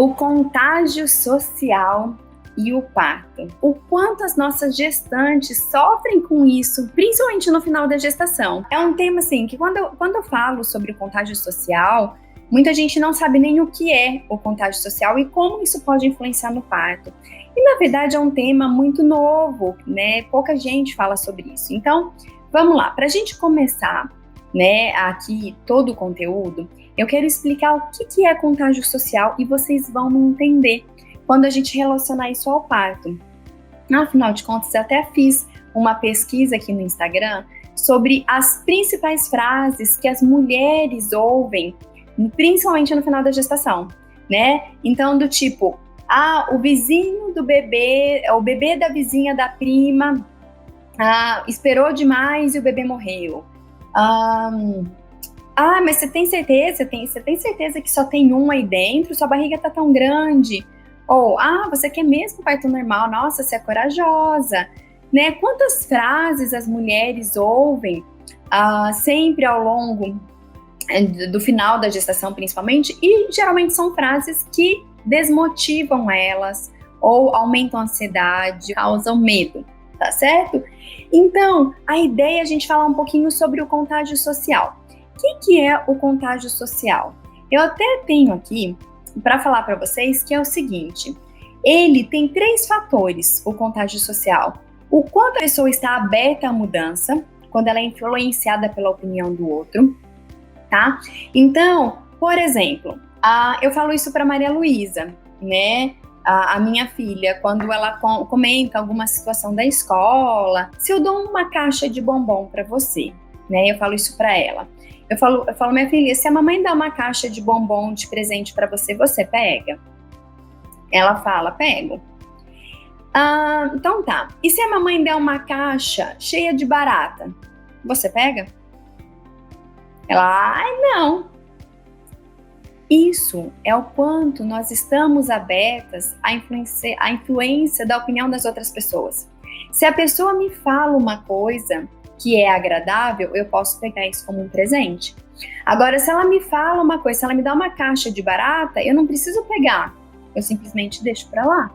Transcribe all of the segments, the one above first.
o contágio social e o parto. O quanto as nossas gestantes sofrem com isso, principalmente no final da gestação. É um tema assim que quando eu falo sobre o contágio social, muita gente não sabe nem o que é o contágio social e como isso pode influenciar no parto. E na verdade é um tema muito novo, né? Pouca gente fala sobre isso. Então, vamos lá, para a gente começar, né, aqui todo o conteúdo, eu quero explicar o que é contágio social e vocês vão entender quando a gente relacionar isso ao parto. Afinal de contas, eu até fiz uma pesquisa aqui no Instagram sobre as principais frases que as mulheres ouvem, principalmente no final da gestação, né? Então, do tipo, o vizinho do bebê, o bebê da vizinha da prima, esperou demais e o bebê morreu. Mas você tem certeza? Você tem certeza que só tem um aí dentro? Sua barriga tá tão grande? Ou, você quer mesmo parto normal? Nossa, você é corajosa, né? Quantas frases as mulheres ouvem sempre ao longo do final da gestação, principalmente, e geralmente são frases que desmotivam elas ou aumentam a ansiedade, causam medo, tá certo? Então, a ideia é a gente falar um pouquinho sobre o contágio social. O que é o contágio social? Eu até tenho aqui para falar para vocês que é o seguinte: ele tem 3 fatores, o contágio social. O quanto a pessoa está aberta à mudança, quando ela é influenciada pela opinião do outro, tá? Então, por exemplo, eu falo isso para Maria Luísa, né? A minha filha, quando ela comenta alguma situação da escola, se eu dou uma caixa de bombom para você, né? Eu falo isso para ela. Eu falo, minha filha, se a mamãe dá uma caixa de bombom de presente para você, você pega? Ela fala, pego. Então tá. E se a mamãe der uma caixa cheia de barata, você pega? Ela, não. Isso é o quanto nós estamos abertas à influência da opinião das outras pessoas. Se a pessoa me fala uma coisa que é agradável, eu posso pegar isso como um presente. Agora, se ela me fala uma coisa, se ela me dá uma caixa de barata, eu não preciso pegar, eu simplesmente deixo para lá,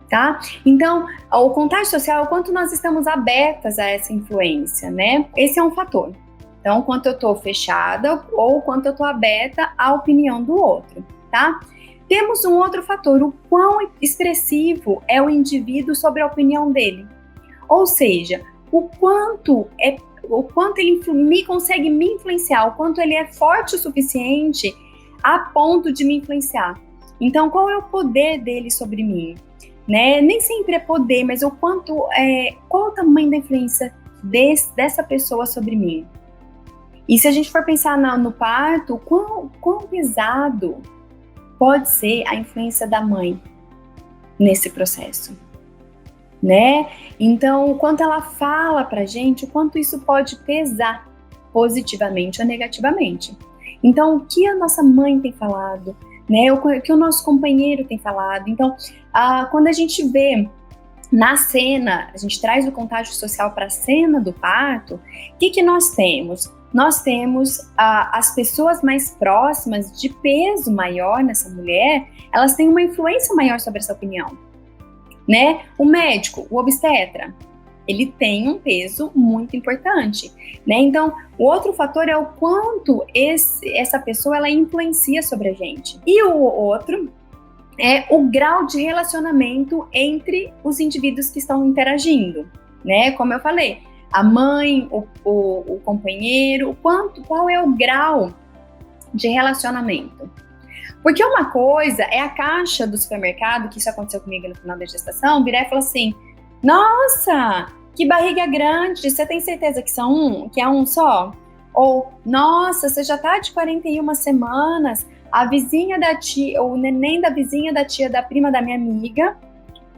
tá? Então, o contágio social é o quanto nós estamos abertas a essa influência, né? Esse é um fator. Então, quanto eu tô fechada ou quanto eu tô aberta à opinião do outro, tá? Temos um outro fator, o quão expressivo é o indivíduo sobre a opinião dele. Ou seja, o quanto ele consegue me influenciar, o quanto ele é forte o suficiente a ponto de me influenciar. Então, qual é o poder dele sobre mim? Né? Nem sempre é poder, mas qual o tamanho da influência dessa pessoa sobre mim? E se a gente for pensar no parto, quão pesado pode ser a influência da mãe nesse processo? Né? Então, o quanto ela fala pra gente, o quanto isso pode pesar positivamente ou negativamente. Então, o que a nossa mãe tem falado, né? O que o nosso companheiro tem falado. Então, quando a gente vê na cena, a gente traz o contágio social para a cena do parto, o que nós temos? Nós temos as pessoas mais próximas, de peso maior nessa mulher, elas têm uma influência maior sobre essa opinião. Né? O médico, o obstetra, ele tem um peso muito importante, né? Então, o outro fator é o quanto essa pessoa ela influencia sobre a gente. E o outro é o grau de relacionamento entre os indivíduos que estão interagindo, né? Como eu falei, a mãe, o companheiro, qual é o grau de relacionamento. Porque uma coisa é a caixa do supermercado, que isso aconteceu comigo no final da gestação, virar e falar assim, nossa, que barriga grande, você tem certeza que é um só? Ou, nossa, você já tá de 41 semanas, a vizinha da tia, o neném da vizinha da tia da prima da minha amiga,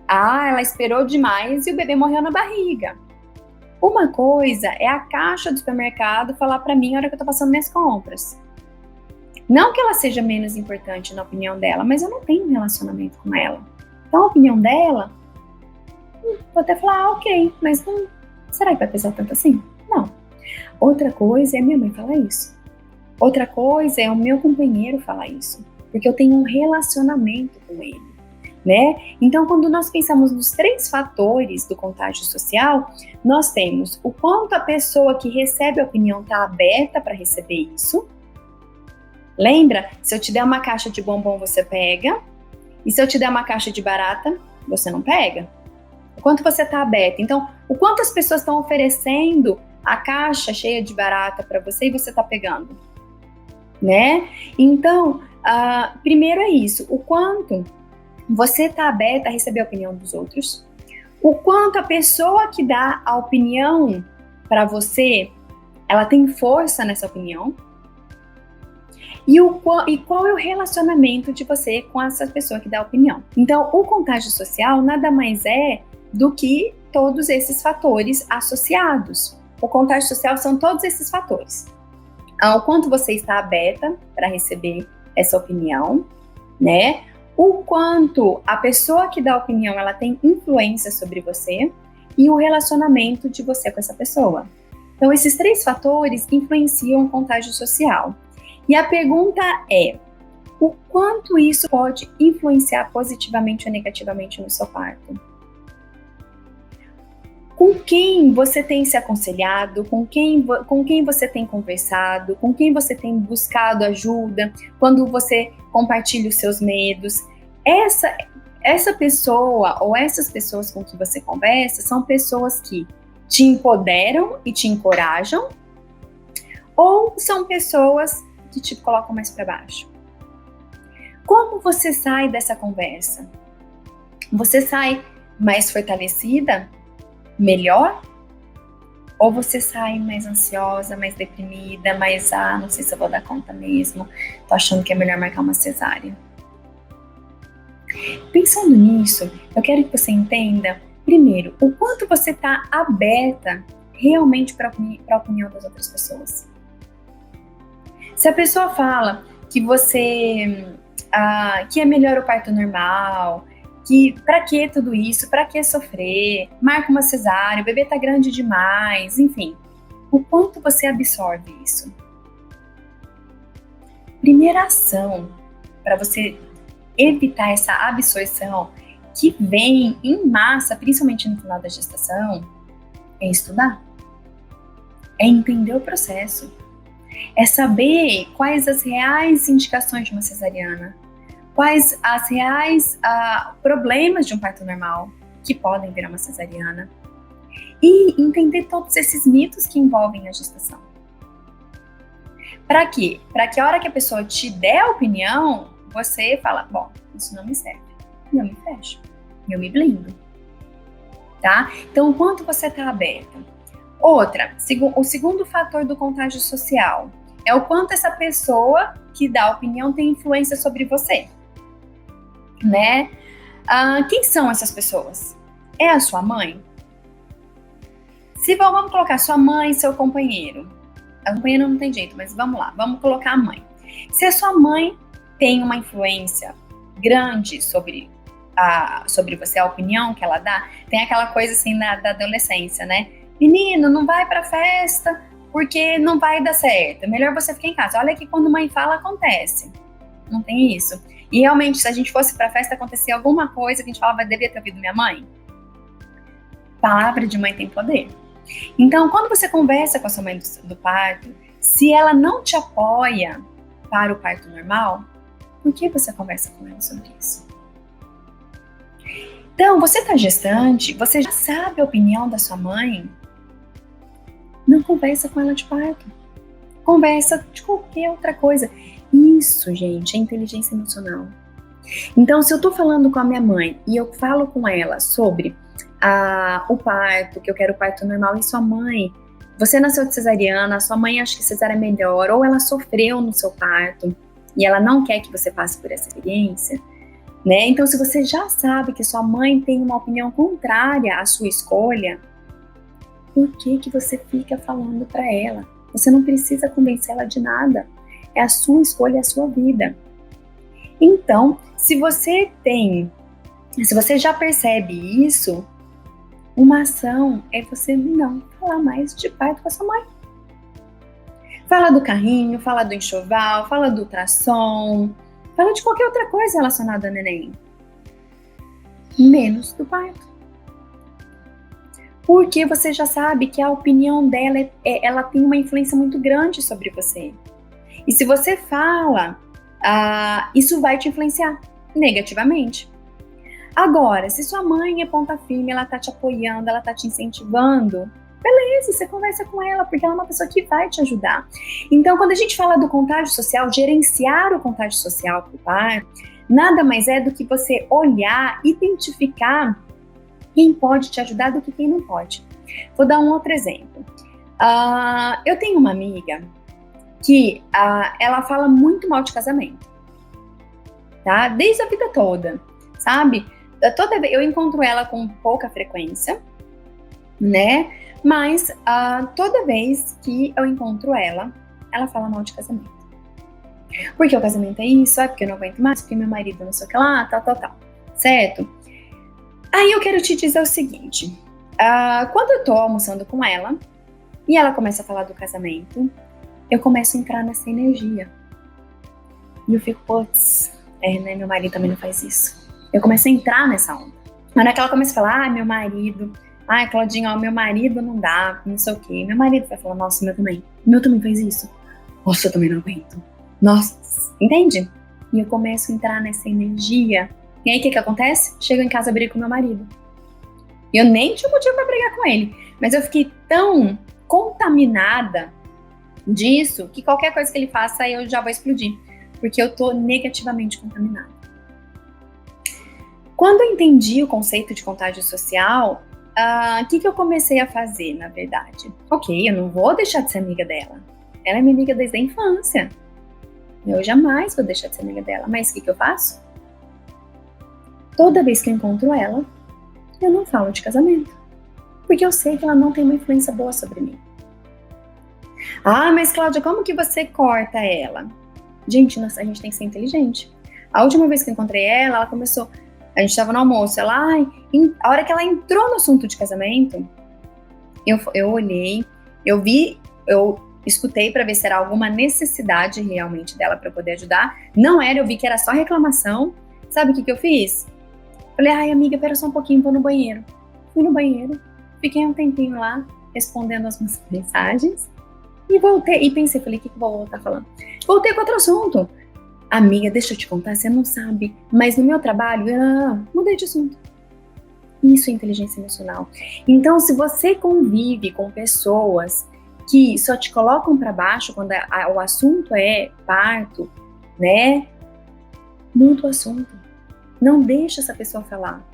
ela esperou demais e o bebê morreu na barriga. Uma coisa é a caixa do supermercado falar pra mim na hora que eu tô passando minhas compras. Não que ela seja menos importante na opinião dela, mas eu não tenho um relacionamento com ela. Então a opinião dela, vou até falar, ok, mas será que vai pesar tanto assim? Não. Outra coisa é minha mãe falar isso. Outra coisa é o meu companheiro falar isso. porque eu tenho um relacionamento com ele, né? Então, quando nós pensamos nos 3 fatores do contágio social, nós temos o quanto a pessoa que recebe a opinião está aberta para receber isso. Lembra? Se eu te der uma caixa de bombom, você pega. E se eu te der uma caixa de barata, você não pega. O quanto você está aberto. Então, o quanto as pessoas estão oferecendo a caixa cheia de barata para você e você está pegando, né? Então, primeiro é isso. O quanto você está aberta a receber a opinião dos outros. O quanto a pessoa que dá a opinião para você, ela tem força nessa opinião. E qual é o relacionamento de você com essa pessoa que dá a opinião. Então, o contágio social nada mais é do que todos esses fatores associados. O contágio social são todos esses fatores. O quanto você está aberta para receber essa opinião, né? O quanto a pessoa que dá a opinião, ela tem influência sobre você e o relacionamento de você com essa pessoa. Então, esses 3 fatores influenciam o contágio social. E a pergunta é, o quanto isso pode influenciar positivamente ou negativamente no seu parto? Com quem você tem se aconselhado, com quem você tem conversado, com quem você tem buscado ajuda, quando você compartilha os seus medos. Essa pessoa ou essas pessoas com que você conversa são pessoas que te empoderam e te encorajam, ou são pessoas que te colocam mais para baixo? Como você sai dessa conversa? Você sai mais fortalecida? Melhor? Ou você sai mais ansiosa, mais deprimida, mais, não sei se eu vou dar conta mesmo, tô achando que é melhor marcar uma cesárea? Pensando nisso, eu quero que você entenda, primeiro, o quanto você está aberta realmente para a opinião das outras pessoas. Se a pessoa fala que você, que é melhor o parto normal, que pra que tudo isso, pra que sofrer, marca uma cesárea, o bebê tá grande demais, enfim, o quanto você absorve isso? Primeira ação para você evitar essa absorção que vem em massa, principalmente no final da gestação, é estudar, é entender o processo. É saber quais as reais indicações de uma cesariana, quais as reais problemas de um parto normal que podem virar uma cesariana e entender todos esses mitos que envolvem a gestação. Para quê? Para que a hora que a pessoa te der a opinião, você fala, bom, isso não me serve, e eu me fecho, eu me blindo, tá? Então, o quanto você está aberta. Outra, o segundo fator do contágio social é o quanto essa pessoa que dá a opinião tem influência sobre você, né? Quem são essas pessoas? É a sua mãe? Vamos colocar sua mãe, seu companheiro. A companheira não tem jeito, mas vamos lá, vamos colocar a mãe. Se a sua mãe tem uma influência grande sobre você, a opinião que ela dá, tem aquela coisa assim da adolescência, né? Menino, não vai pra festa porque não vai dar certo. É melhor você ficar em casa. Olha que quando mãe fala, acontece. Não tem isso. E realmente, se a gente fosse pra festa, acontecia alguma coisa que a gente falava, devia ter ouvido minha mãe. Palavra de mãe tem poder. Então, quando você conversa com a sua mãe do parto, se ela não te apoia para o parto normal, por que você conversa com ela sobre isso? Então, você está gestante, você já sabe a opinião da sua mãe? Não conversa com ela de parto. Conversa de qualquer outra coisa. Isso, gente, é inteligência emocional. Então, se eu tô falando com a minha mãe e eu falo com ela sobre o parto, que eu quero o parto normal, e sua mãe, você nasceu de cesariana, sua mãe acha que cesárea é melhor, ou ela sofreu no seu parto e ela não quer que você passe por essa experiência, né? Então, se você já sabe que sua mãe tem uma opinião contrária à sua escolha, por que você fica falando para ela? Você não precisa convencê-la de nada. É a sua escolha, é a sua vida. Então, se você já percebe isso, uma ação é você não falar mais de parto com a sua mãe. Fala do carrinho, fala do enxoval, fala do ultrassom, Fala de qualquer outra coisa relacionada ao neném, menos do parto. Porque você já sabe que a opinião dela ela tem uma influência muito grande sobre você. E se você fala, isso vai te influenciar negativamente. Agora, se sua mãe é ponta firme, ela tá te apoiando, ela tá te incentivando, beleza, você conversa com ela, porque ela é uma pessoa que vai te ajudar. Então, quando a gente fala do contágio social, gerenciar o contágio social pro parto, nada mais é do que você olhar, identificar quem pode te ajudar do que quem não pode. Vou dar um outro exemplo. Eu tenho uma amiga que ela fala muito mal de casamento, tá? Desde a vida toda, sabe? Toda vez eu encontro ela com pouca frequência, né? Mas toda vez que eu encontro ela fala mal de casamento. Porque o casamento é isso, porque eu não aguento mais, porque meu marido não sei o que lá, tal, certo? Aí eu quero te dizer o seguinte, quando eu tô almoçando com ela, e ela começa a falar do casamento, eu começo a entrar nessa energia. E eu fico, putz, né, meu marido também não faz isso. Eu começo a entrar nessa onda. Na hora que ela começa a falar, meu marido, Claudinha, meu marido não dá, não sei o quê. Meu marido vai falar, nossa, meu também faz isso. Nossa, eu também não aguento. Nossa, entende? E eu começo a entrar nessa energia. E aí, o que acontece? Chego em casa, brigo com meu marido. E eu nem tinha motivo pra brigar com ele. Mas eu fiquei tão contaminada disso, que qualquer coisa que ele faça, eu já vou explodir. Porque eu tô negativamente contaminada. Quando eu entendi o conceito de contágio social, o que eu comecei a fazer, na verdade? Ok, eu não vou deixar de ser amiga dela. Ela é minha amiga desde a infância. Eu jamais vou deixar de ser amiga dela. Mas o que eu faço? Toda vez que eu encontro ela, eu não falo de casamento. Porque eu sei que ela não tem uma influência boa sobre mim. Mas Cláudia, como que você corta ela? Gente, a gente tem que ser inteligente. A última vez que eu encontrei ela começou... A gente tava no almoço, a hora que ela entrou no assunto de casamento, eu olhei, eu escutei para ver se era alguma necessidade realmente dela para poder ajudar. Não era, eu vi que era só reclamação. Sabe o que eu fiz? Falei, amiga, pera só um pouquinho, vou no banheiro. Fui no banheiro, fiquei um tempinho lá, respondendo as minhas mensagens, e voltei, e pensei, falei, o que eu vou voltar falando? Voltei com outro assunto. Amiga, deixa eu te contar, você não sabe, mas no meu trabalho, mudei de assunto. Isso é inteligência emocional. Então, se você convive com pessoas que só te colocam para baixo quando o assunto é parto, né? Muda o assunto. Não deixa essa pessoa falar.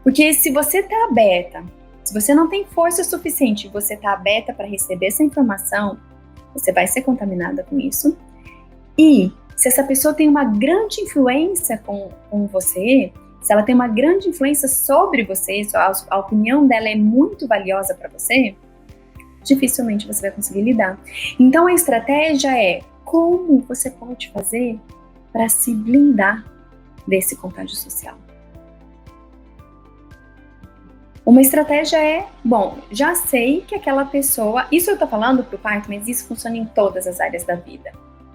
Porque se você tá aberta, se você não tem força suficiente, você tá aberta para receber essa informação, você vai ser contaminada com isso. E se essa pessoa tem uma grande influência com você, se ela tem uma grande influência sobre você, se a opinião dela é muito valiosa para você, dificilmente você vai conseguir lidar. Então a estratégia é como você pode fazer para se blindar desse contágio social. Uma estratégia é, já sei que aquela pessoa, isso eu tô falando pro parto, mas isso funciona em todas as áreas da vida,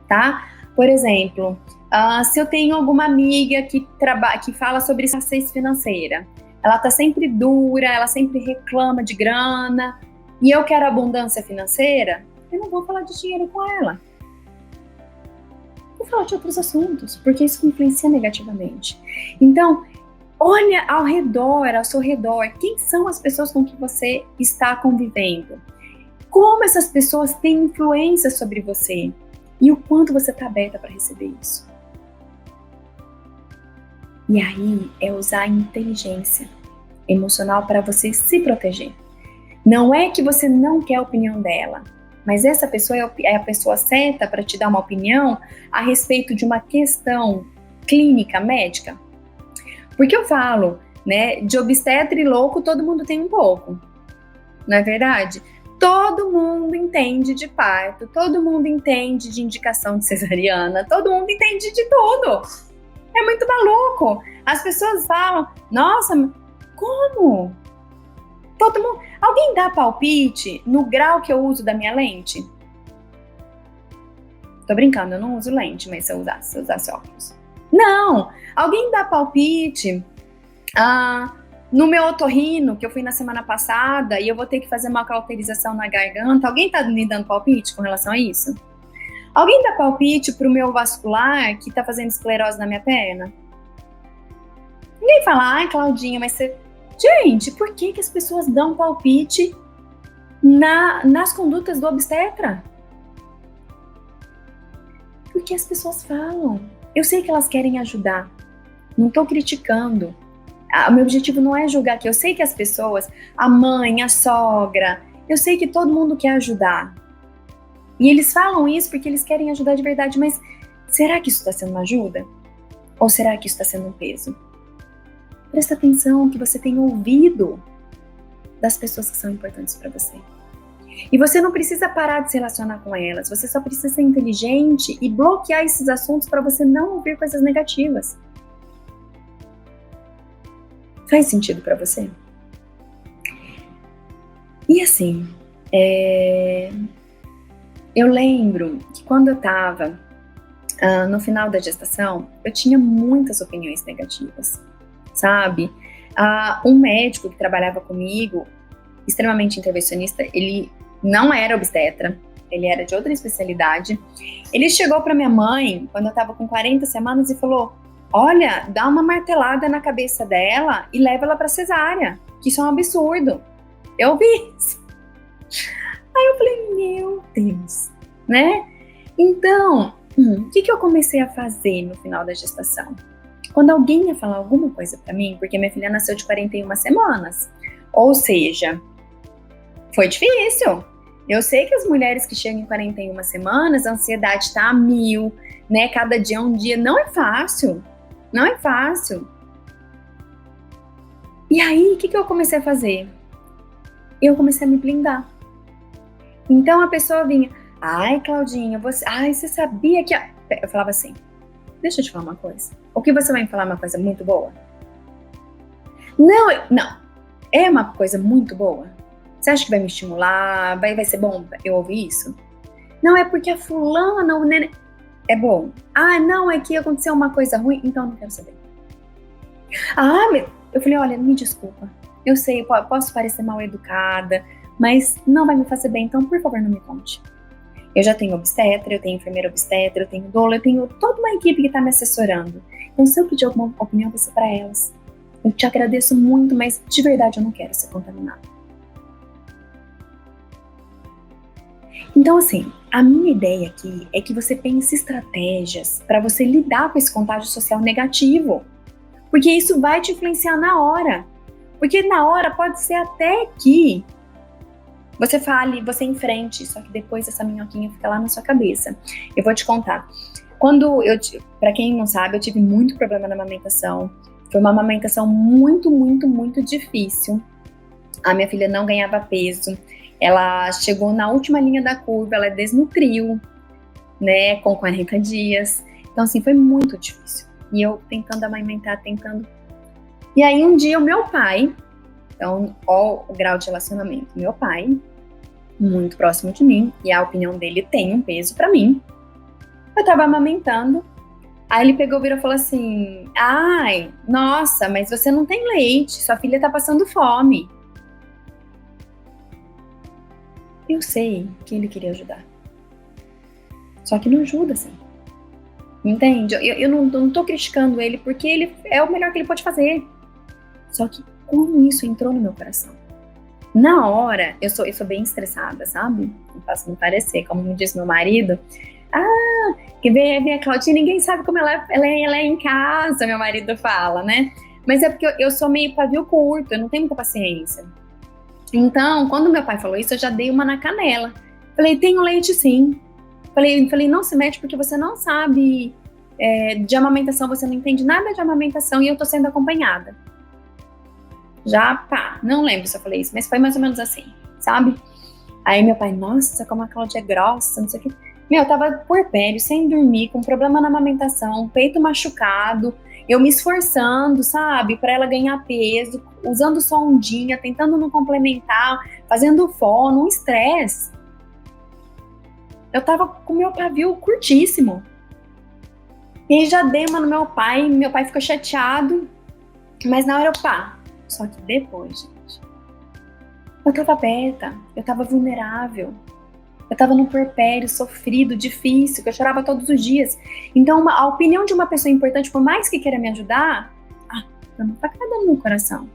tá? Por exemplo, se eu tenho alguma amiga que fala sobre escassez financeira, ela tá sempre dura, ela sempre reclama de grana, e eu quero abundância financeira, eu não vou falar de dinheiro com ela. Vou falar de outros assuntos, porque isso influencia negativamente. Então, olha ao seu redor, quem são as pessoas com que você está convivendo? Como essas pessoas têm influência sobre você? E o quanto você está aberta para receber isso? E aí é usar a inteligência emocional para você se proteger. Não é que você não quer a opinião dela, mas essa pessoa é a pessoa certa para te dar uma opinião a respeito de uma questão clínica, médica. Porque eu falo, né, de obstetra e louco todo mundo tem um pouco, não é verdade? Todo mundo entende de parto, todo mundo entende de indicação de cesariana, todo mundo entende de tudo. É muito maluco. As pessoas falam, nossa, como? Todo mundo... Alguém dá palpite no grau que eu uso da minha lente? Tô brincando, eu não uso lente, mas se eu usasse óculos. Não, alguém dá palpite no meu otorrino, que eu fui na semana passada, e eu vou ter que fazer uma cauterização na garganta. Alguém tá me dando palpite com relação a isso? Alguém dá palpite pro meu vascular que tá fazendo esclerose na minha perna? Ninguém fala, ai, Claudinha, mas você... Gente, por que as pessoas dão palpite nas condutas do obstetra? Porque as pessoas falam. Eu sei que elas querem ajudar. Não tô criticando. O meu objetivo não é julgar aqui. Eu sei que as pessoas, a mãe, a sogra, eu sei que todo mundo quer ajudar. E eles falam isso porque eles querem ajudar de verdade, mas será que isso está sendo uma ajuda? Ou será que isso está sendo um peso? Presta atenção que você tem ouvido das pessoas que são importantes para você. E você não precisa parar de se relacionar com elas, você só precisa ser inteligente e bloquear esses assuntos para você não ouvir coisas negativas. Faz sentido para você? E assim, eu lembro que quando eu estava no final da gestação, eu tinha muitas opiniões negativas, sabe? Um médico que trabalhava comigo, extremamente intervencionista, ele não era obstetra, ele era de outra especialidade. Ele chegou para minha mãe, quando eu estava com 40 semanas, e falou: olha, dá uma martelada na cabeça dela e leva ela para cesárea, que isso é um absurdo. Eu ouvi isso. Aí eu falei, meu Deus, né? Então, o que eu comecei a fazer no final da gestação? Quando alguém ia falar alguma coisa para mim, porque minha filha nasceu de 41 semanas, ou seja, foi difícil. Eu sei que as mulheres que chegam em 41 semanas, a ansiedade tá a 1000, né? Cada dia é um dia. Não é fácil. Não é fácil. E aí, o que eu comecei a fazer? Eu comecei a me blindar. Então a pessoa vinha, ai, Claudinha, você sabia que... Eu falava assim, deixa eu te falar uma coisa. O que você vai me falar uma coisa muito boa? Não, é uma coisa muito boa. Você acha que vai me estimular? Vai ser bom eu ouvir isso? Não, é porque a fulana, o neném... É bom. Ah, não, é que aconteceu uma coisa ruim, então eu não quero saber. Eu falei, olha, me desculpa. Eu sei, posso parecer mal educada, mas não vai me fazer bem, então por favor não me conte. Eu já tenho obstetra, eu tenho enfermeira obstetra, eu tenho doula, eu tenho toda uma equipe que está me assessorando. Então se eu pedir alguma opinião, vai ser para elas. Eu te agradeço muito, mas de verdade eu não quero ser contaminada. Então assim, a minha ideia aqui é que você pense estratégias para você lidar com esse contágio social negativo. Porque isso vai te influenciar na hora. Porque na hora pode ser até que você fale, você enfrente, só que depois essa minhoquinha fica lá na sua cabeça. Eu vou te contar. Pra quem não sabe, eu tive muito problema na amamentação. Foi uma amamentação muito, muito, muito difícil. A minha filha não ganhava peso. Ela chegou na última linha da curva, ela desnutriu, né, com 40 dias. Então, assim, foi muito difícil. E eu tentando amamentar, E aí, um dia, o meu pai, então, ó o grau de relacionamento, meu pai, muito próximo de mim, e a opinião dele tem um peso pra mim. Eu tava amamentando, aí ele pegou, virou e falou assim, ai, nossa, mas você não tem leite, sua filha tá passando fome. Eu sei que ele queria ajudar. Só que não ajuda, assim. Entende? Eu não tô criticando ele, porque ele é o melhor que ele pode fazer. Só que como isso entrou no meu coração? Na hora, eu sou bem estressada, sabe? Não faço me parecer, como me disse meu marido. Que vem a Claudinha, ninguém sabe como ela é em casa, meu marido fala, né? Mas é porque eu sou meio pavio curto, eu não tenho muita paciência. Então, quando meu pai falou isso, eu já dei uma na canela. Falei, tenho leite sim. Falei, não se mete porque você não sabe de amamentação, você não entende nada de amamentação e eu tô sendo acompanhada. Não lembro se eu falei isso, mas foi mais ou menos assim, sabe? Aí meu pai, nossa, como a Cláudia é grossa, não sei o que. Eu tava puerpério, sem dormir, com problema na amamentação, peito machucado, eu me esforçando, sabe, pra ela ganhar peso, usando sondinha, tentando não complementar, fazendo fono, um estresse. Eu tava com meu pavio curtíssimo. E aí já dei uma no meu pai ficou chateado, mas na hora só que depois, gente, eu tava aberta, eu tava vulnerável, eu tava num puerpério sofrido, difícil, que eu chorava todos os dias. Então, a opinião de uma pessoa importante, por mais que queira me ajudar, não tá agradando no meu coração.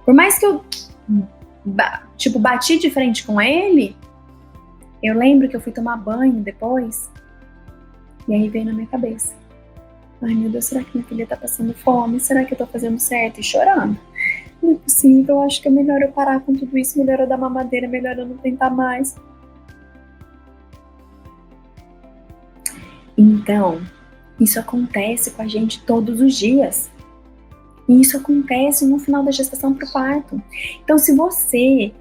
Por mais que eu, bati de frente com ele, eu lembro que eu fui tomar banho depois, e aí veio na minha cabeça: ai meu Deus, será que minha filha tá passando fome? Será que eu tô fazendo certo? E chorando. Não é possível, eu acho que é melhor eu parar com tudo isso, melhor eu dar mamadeira, melhor eu não tentar mais. Então, isso acontece com a gente todos os dias. E isso acontece no final da gestação para o parto. Então, se você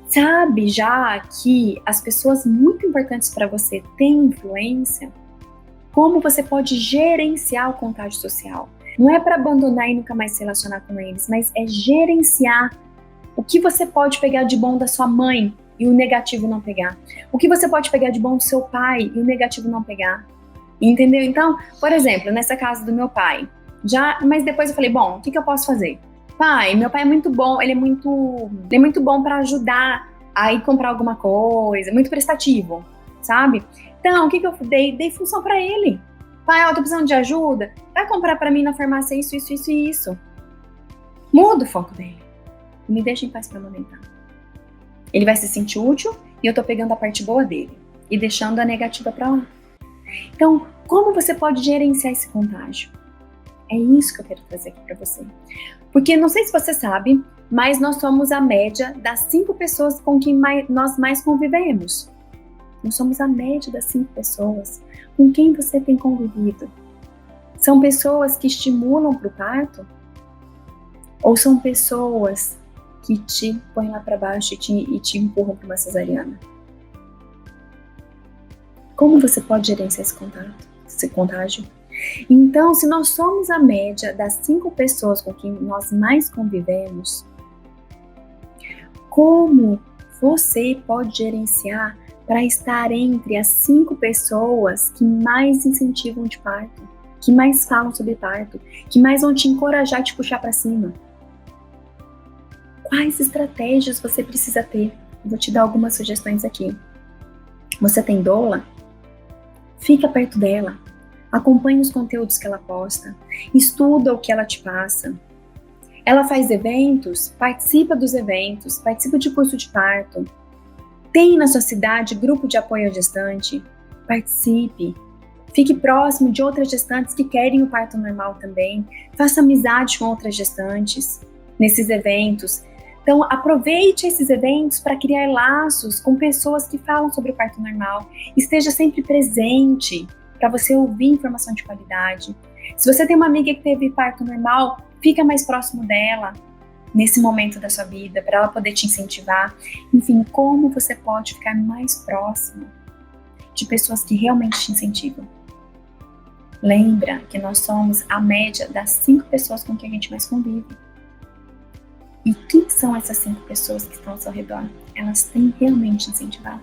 sabe já que as pessoas muito importantes para você têm influência, como você pode gerenciar o contágio social? Não é para abandonar e nunca mais se relacionar com eles, mas é gerenciar o que você pode pegar de bom da sua mãe e o negativo não pegar. O que você pode pegar de bom do seu pai e o negativo não pegar. Entendeu? Então, por exemplo, nessa casa do meu pai, mas depois eu falei, bom, o que eu posso fazer? Pai, meu pai é muito bom, ele é muito bom para ajudar a ir comprar alguma coisa, muito prestativo, sabe? Então, o que eu dei? Dei função para ele. Pai, eu tô precisando de ajuda, vai comprar para mim na farmácia isso, isso, isso e isso. Muda o foco dele. Me deixa em paz para amamentar. Ele vai se sentir útil e eu tô pegando a parte boa dele e deixando a negativa para lá. Então, como você pode gerenciar esse contágio? É isso que eu quero trazer aqui para você. Porque não sei se você sabe, mas nós somos a média das 5 pessoas com quem nós mais convivemos. Nós somos a média das 5 pessoas com quem você tem convivido. São pessoas que estimulam para o parto? Ou são pessoas que te põem lá para baixo e te empurram para uma cesariana? Como você pode gerenciar esse contágio? Então, se nós somos a média das 5 pessoas com quem nós mais convivemos, como você pode gerenciar para estar entre as 5 pessoas que mais incentivam de parto, que mais falam sobre parto, que mais vão te encorajar e te puxar para cima? Quais estratégias você precisa ter? Eu vou te dar algumas sugestões aqui. Você tem doula? Fica perto dela. Acompanhe os conteúdos que ela posta. Estuda o que ela te passa. Ela faz eventos? Participa dos eventos. Participa de curso de parto. Tem na sua cidade grupo de apoio à gestante? Participe. Fique próximo de outras gestantes que querem o parto normal também. Faça amizade com outras gestantes nesses eventos. Então, aproveite esses eventos para criar laços com pessoas que falam sobre o parto normal. Esteja sempre presente para você ouvir informação de qualidade. Se você tem uma amiga que teve parto normal, fica mais próximo dela nesse momento da sua vida, para ela poder te incentivar. Enfim, como você pode ficar mais próximo de pessoas que realmente te incentivam? Lembra que nós somos a média das 5 pessoas com quem a gente mais convive. E quem são essas 5 pessoas que estão ao seu redor? Elas têm realmente incentivado?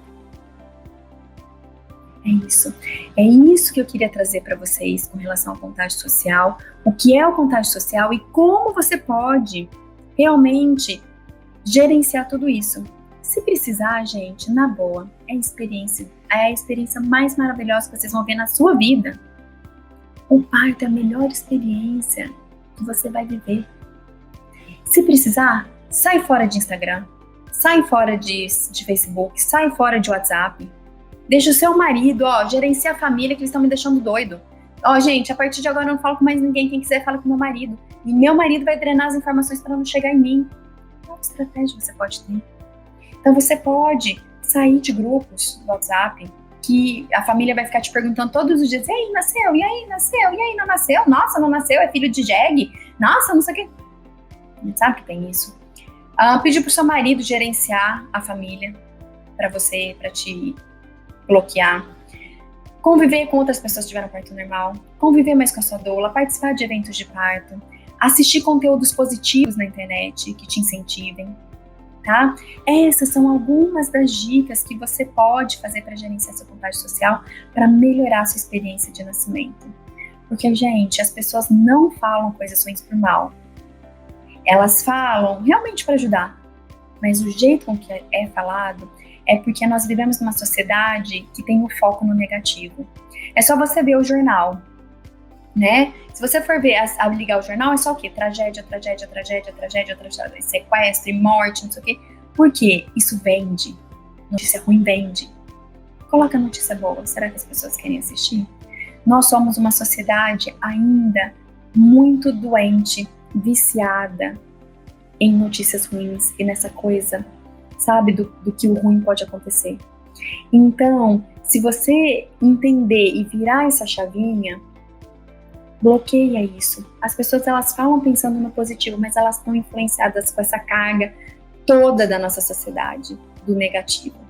É isso que eu queria trazer para vocês com relação ao contágio social, o que é o contágio social e como você pode realmente gerenciar tudo isso. Se precisar, gente, na boa, é a experiência mais maravilhosa que vocês vão ver na sua vida. O parto é a melhor experiência que você vai viver. Se precisar, sai fora de Instagram, sai fora de Facebook, sai fora de WhatsApp. Deixa o seu marido, gerencia a família que eles estão me deixando doido. Gente, a partir de agora eu não falo com mais ninguém, quem quiser fala com meu marido. E meu marido vai drenar as informações para não chegar em mim. Qual estratégia você pode ter? Então você pode sair de grupos do WhatsApp, que a família vai ficar te perguntando todos os dias, e aí, nasceu? E aí, nasceu? E aí, não nasceu? Nossa, não nasceu? É filho de jegue? Nossa, não sei o quê. A gente sabe que tem isso. Pedir pro seu marido gerenciar a família para te bloquear. Conviver com outras pessoas que tiveram parto normal. Conviver mais com a sua doula. Participar de eventos de parto. Assistir conteúdos positivos na internet que te incentivem. tá? Essas são algumas das dicas que você pode fazer para gerenciar seu contágio social, para melhorar a sua experiência de nascimento. Porque, gente, as pessoas não falam coisas ruins por mal. Elas falam realmente para ajudar, mas o jeito com que é falado é porque nós vivemos numa sociedade que tem o foco no negativo. É só você ver o jornal, né? Se você for ver, ligar o jornal, é só o quê? Tragédia, tragédia, tragédia, tragédia, tragédia, sequestro, morte, não sei o quê. Por quê? Isso vende. Notícia ruim vende. Coloca notícia boa. Será que as pessoas querem assistir? Nós somos uma sociedade ainda muito doente, viciada em notícias ruins e nessa coisa, sabe, do que o ruim pode acontecer. Então, se você entender e virar essa chavinha, bloqueia isso. As pessoas, elas falam pensando no positivo, mas elas estão influenciadas com essa carga toda da nossa sociedade, do negativo.